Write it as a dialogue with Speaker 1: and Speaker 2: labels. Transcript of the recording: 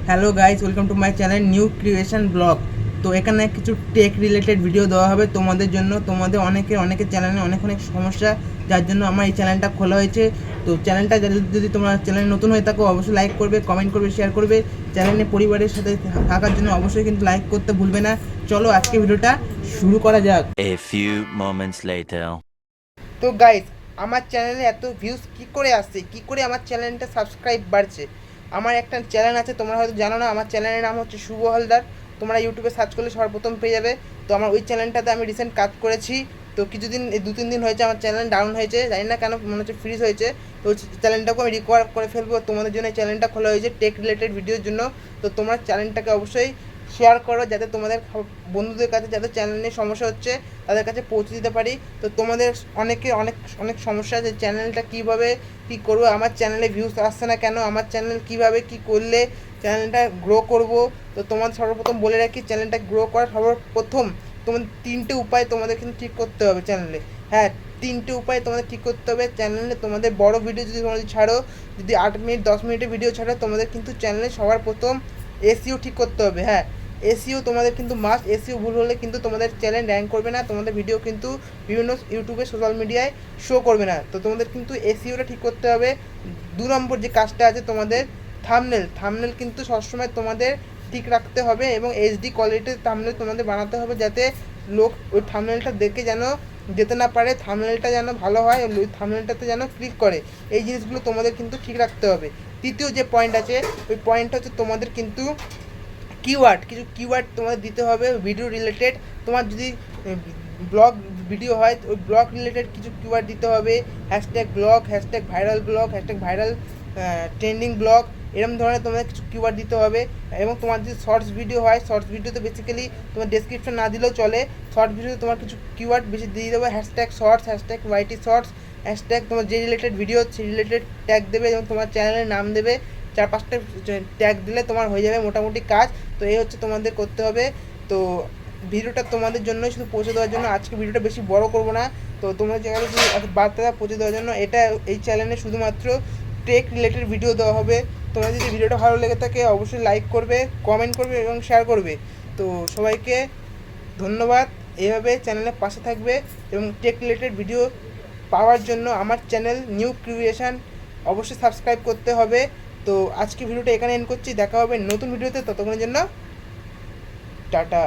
Speaker 1: Hello guys, welcome to my channel new creation blog. তো এখানে কিছু টেক রিলেটেড ভিডিও দেওয়া হবে তোমাদের জন্য। তোমাদের অনেকের চ্যানেলে অনেক সমস্যা, যার জন্য আমার এই চ্যানেলটা খোলা হয়েছে। তো চ্যানেলটা যদি তোমরা চ্যানেলে নতুন হয়ে থাকো, অবশ্যই লাইক করবে, কমেন্ট করবে, শেয়ার করবে। চ্যানেলে পরিবারের সাথে থাকার জন্য অবশ্যই কিন্তু লাইক করতে ভুলবে না। চলো আজকে ভিডিওটা শুরু করা যাক।
Speaker 2: A few moments later.
Speaker 1: তো গাইস, আমার চ্যানেলে এত ভিউজ কী করে আসছে, কী করে আমার চ্যানেলটা সাবস্ক্রাইব বাড়ছে? আমার একটা চ্যানেল আছে, তোমরা হয়তো জানো না। আমার চ্যানেলের নাম হচ্ছে শুভ হালদার। তোমরা ইউটিউবে সার্চ করলে সর্বপ্রথম পেয়ে যাবে। তো আমার ওই চ্যানেলটাতে আমি রিসেন্ট কাজ করেছি। তো কিছুদিন, এই 2-3 দিন হয়েছে আমার চ্যানেল ডাউন হয়েছে, জানি না কেন, মনে হচ্ছে ফ্রিজ হয়েছে। তো চ্যানেলটাকে আমি রিকভার করে ফেলবো। তোমাদের জন্য এই চ্যানেলটা খোলা হয়েছে টেক রিলেটেড ভিডিওর জন্য। তো তোমরা চ্যানেলটাকে অবশ্যই শেয়ার করো, যাতে তোমাদের বন্ধুদের কাছে যাদের চ্যানেল নিয়ে সমস্যা হচ্ছে তাদের কাছে পৌঁছে দিতে পারি। তো তোমাদের অনেক সমস্যা, যে চ্যানেলটা কীভাবে কী করবো, আমার চ্যানেলে ভিউজ আসছে না কেন, আমার চ্যানেল কীভাবে কী করলে চ্যানেলটা গ্রো করব। তো তোমাদের সর্বপ্রথম বলে রাখি, চ্যানেলটা গ্রো করার সর্বপ্রথম তোমাদের 3টে উপায় তোমাদের কিন্তু ঠিক করতে হবে চ্যানেলে। হ্যাঁ, 3টে উপায় তোমাদের ঠিক করতে হবে চ্যানেলে। তোমাদের বড় ভিডিও যদি তোমরা ছাড়ো, যদি 8 মিনিট 10 মিনিটের ভিডিও ছাড়ো, তোমাদের কিন্তু চ্যানেলে সবার প্রথম এসইও ঠিক করতে হবে। হ্যাঁ, এসইও তোমাদের কিন্তু মাস্ট। এসইও ভুল হলে কিন্তু তোমাদের চ্যানেল র্যাঙ্ক করবে না, তোমাদের ভিডিও কিন্তু বিভিন্ন ইউটিউবে, সোশ্যাল মিডিয়ায় শো করবে না। তো তোমাদের কিন্তু এসইওটা ঠিক করতে হবে। 2 নম্বর যে কাজটা আছে তোমাদের, থামনেল কিন্তু সবসময় তোমাদের ঠিক রাখতে হবে, এবং এইচডি কোয়ালিটির থামনেল তোমাদের বানাতে হবে, যাতে লোক ওই থামনেলটা দেখে যেন যেতে না পারে, থামনেলটা যেন ভালো হয়, ওই থামনেলটাতে যেন ক্লিক করে। এই জিনিসগুলো তোমাদের কিন্তু ঠিক রাখতে হবে। তৃতীয় যে পয়েন্ট আছে, ওই পয়েন্টটা হচ্ছে তোমাদের কিন্তু কিছু কিওয়ার্ড তোমাদের দিতে হবে ভিডিও রিলেটেড। তোমার যদি ব্লগ ভিডিও হয়, ওই ব্লগ রিলেটেড কিছু কিওয়ার্ড দিতে হবে। Hashtag blog, hashtag viral blog, hashtag viral trending blog, এরকম ধরনের তোমাদের কিছু কিওয়ার্ড দিতে হবে। এবং তোমার যদি শর্টস ভিডিও হয়, শর্টস ভিডিওতে বেসিক্যালি তোমার ডেসক্রিপশন না দিলেও চলে। শর্ট ভিডিওতে তোমার কিছু কিওয়ার্ড বেশি দিয়ে দেবে, হ্যাশট্যাগ শর্টস, হ্যাশট্যাগ ওয়াইটি শর্টস, হ্যাশট্যাগ তোমার যে রিলেটেড ভিডিও সেই রিলেটেড ট্যাগ দেবে, এবং তোমার চ্যানেলের নাম দেবে। 4-5টা ট্যাগ দিলে তোমার হয়ে যাবে মোটামুটি কাজ। তো এই হচ্ছে তোমাদের করতে হবে। তো ভিডিওটা তোমাদের জন্যই শুধু পৌঁছে দেওয়ার জন্য, আজকে ভিডিওটা বেশি বড় করব না। তো তোমাদের জায়গায় যদি বার্তাটা পৌঁছে দেওয়ার জন্য, এটা এই চ্যানেলে শুধুমাত্র টেক রিলেটেড ভিডিও দেওয়া হবে। তোমরা যদি ভিডিওটা ভালো লেগে থাকে, অবশ্যই লাইক করবে, কমেন্ট করবে এবং শেয়ার করবে। তো সবাইকে ধন্যবাদ। এইভাবে চ্যানেলের পাশে থাকবে, এবং টেক রিলেটেড ভিডিও পাওয়ার জন্য আমার চ্যানেল নিউ ক্রিয়েশন অবশ্যই সাবস্ক্রাইব করতে হবে। তো আজকে ভিডিওটা এখানে এন্ড করছি, দেখা হবে নতুন ভিডিওতে। ততক্ষণের জন্য টাটা।